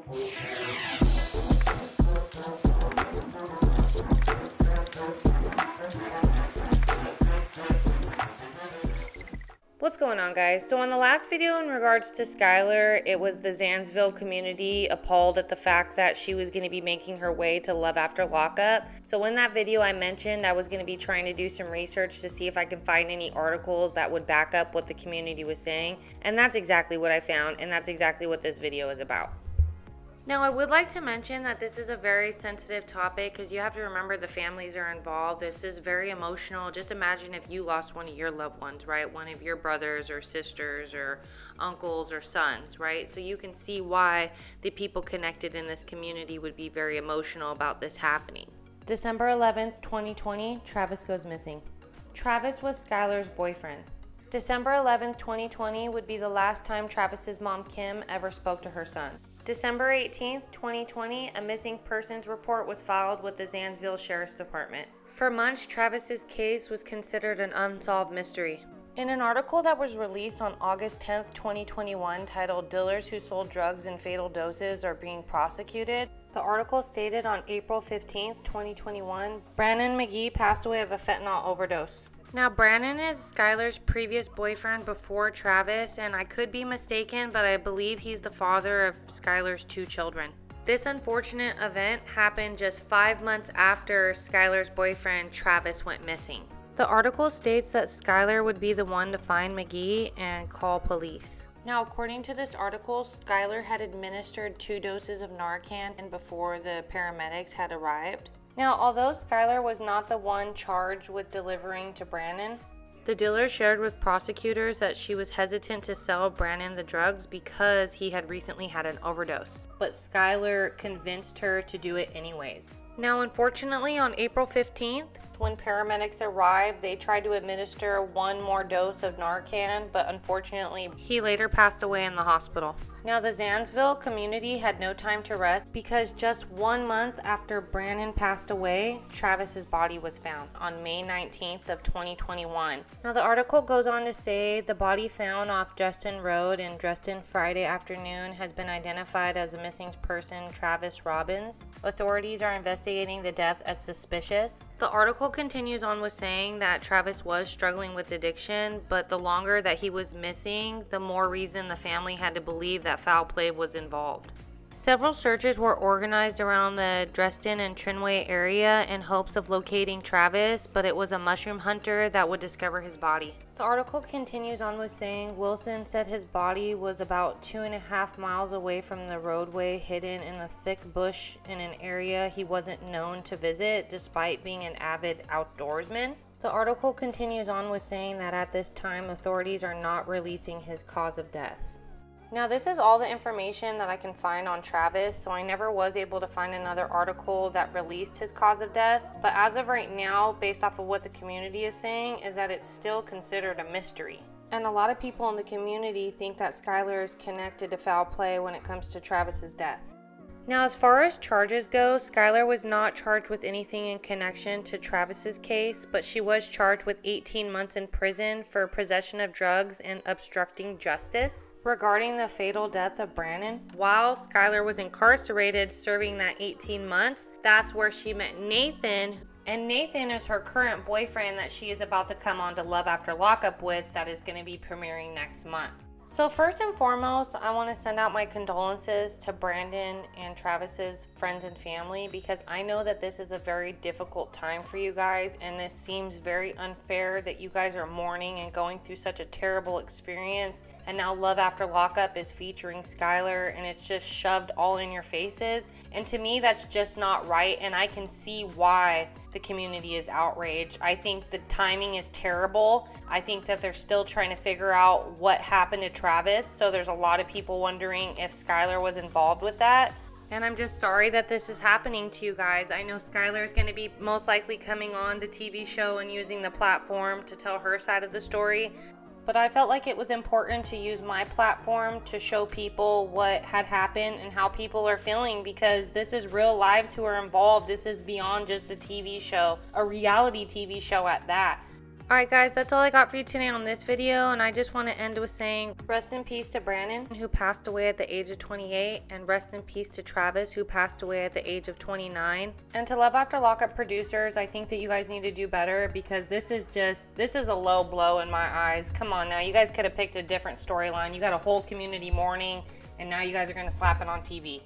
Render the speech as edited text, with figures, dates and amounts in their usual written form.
What's going on, guys? So in the last video in regards to Skylar, it was the Zanesville community appalled at the fact that she was going to be making her way to Love After Lockup. So in that video I mentioned I was going to be trying to do some research to see if I can find any articles that would back up what the community was saying. And that's exactly what I found, and that's exactly what this video is about. Now, I would like to mention that this is a very sensitive topic because you have to remember the families are involved. This is very emotional. Just imagine if you lost one of your loved ones, right? One of your brothers or sisters or uncles or sons, right? So you can see why the people connected in this community would be very emotional about this happening. December 11th, 2020, Travis goes missing. Travis was Skylar's boyfriend. December 11th, 2020 would be the last time Travis's mom, Kim, ever spoke to her son. December 18th, 2020, a missing persons report was filed with the Zanesville Sheriff's Department. For months, Travis's case was considered an unsolved mystery. In an article that was released on August 10th, 2021, titled "Dealers Who Sold Drugs in Fatal Doses Are Being Prosecuted," the article stated on April 15th, 2021, Brannon McGee passed away of a fentanyl overdose. Now, Brannon is Skylar's previous boyfriend before Travis, and I could be mistaken, but I believe he's the father of Skylar's 2 children. This unfortunate event happened just 5 months after Skylar's boyfriend Travis went missing. The article states that Skylar would be the one to find McGee and call police. Now, according to this article, Skylar had administered 2 doses of Narcan before the paramedics had arrived. Now, although Skylar was not the one charged with delivering to Brannon, the dealer shared with prosecutors that she was hesitant to sell Brannon the drugs because he had recently had an overdose. But Skylar convinced her to do it anyways. Now, unfortunately, on April 15th, when paramedics arrived, they tried to administer 1 more dose of Narcan, but unfortunately, he later passed away in the hospital. Now, the Zanesville community had no time to rest because just 1 month after Brannon passed away, Travis's body was found on May 19th of 2021. Now, the article goes on to say the body found off Dresden Road in Dresden Friday afternoon has been identified as a missing person, Travis Robbins. Authorities are investigating the death as suspicious. The article continues on with saying that Travis was struggling with addiction, but the longer that he was missing, the more reason the family had to believe that foul play was involved. Several searches were organized around the Dresden and Trinway area in hopes of locating Travis, but it was a mushroom hunter that would discover his body. The article continues on with saying Wilson said his body was about 2.5 miles away from the roadway, hidden in a thick bush in an area he wasn't known to visit despite being an avid outdoorsman. The article continues on with saying that at this time authorities are not releasing his cause of death. Now, this is all the information that I can find on Travis, so I never was able to find another article that released his cause of death. But as of right now, based off of what the community is saying, is that it's still considered a mystery. And a lot of people in the community think that Skylar is connected to foul play when it comes to Travis's death. Now, as far as charges go, Skylar was not charged with anything in connection to Travis's case, but she was charged with 18 months in prison for possession of drugs and obstructing justice. Regarding the fatal death of Brannon, while Skylar was incarcerated serving that 18 months, that's where she met Nathan. And Nathan is her current boyfriend that she is about to come on to Love After Lockup with, that is going to be premiering next month. So first and foremost, I want to send out my condolences to Brannon and Travis's friends and family, because I know that this is a very difficult time for you guys, and this seems very unfair that you guys are mourning and going through such a terrible experience, and now Love After Lockup is featuring Skylar and it's just shoved all in your faces. And to me, that's just not right, and I can see why the community is outraged. I think the timing is terrible. I think that they're still trying to figure out what happened to Travis, so there's a lot of people wondering if Skylar was involved with that. And I'm just sorry that this is happening to you guys. I know Skylar is going to be most likely coming on the TV show and using the platform to tell her side of the story. But I felt like it was important to use my platform to show people what had happened and how people are feeling, because this is real lives who are involved. This is beyond just a TV show, a reality TV show at that. Alright guys, that's all I got for you today on this video, and I just want to end with saying rest in peace to Brannon, who passed away at the age of 28, and rest in peace to Travis, who passed away at the age of 29. And to Love After Lockup producers, I think that you guys need to do better, because this is a low blow in my eyes. Come on now, you guys could have picked a different storyline. You got a whole community mourning, and now you guys are going to slap it on TV.